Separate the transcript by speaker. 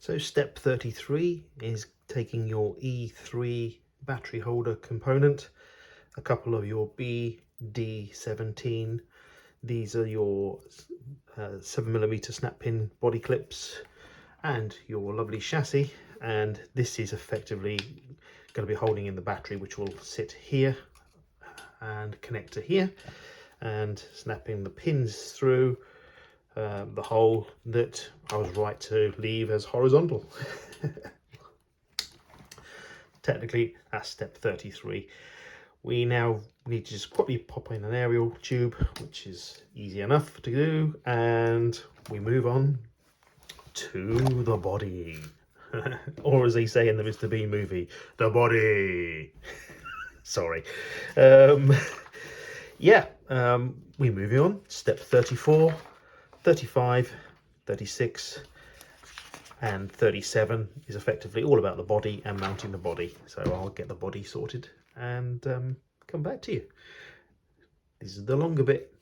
Speaker 1: So step 33 is taking your E3 battery holder component, a couple of your BD17. These are your 7mm snap pin body clips and your lovely chassis, and this is effectively going to be holding in the battery, which will sit here and connect to here, and snapping the pins through the hole that I was right to leave as horizontal. Technically that's step 33. We now need to just quickly pop in an aerial tube, which is easy enough to do, and we move on to the body. Or as they say in the Mr. Bean movie, the body. Sorry. Yeah, we're moving on. Step 34, 35, 36 and 37 is effectively all about the body and mounting the body. So I'll get the body sorted and come back to you. This is the longer bit.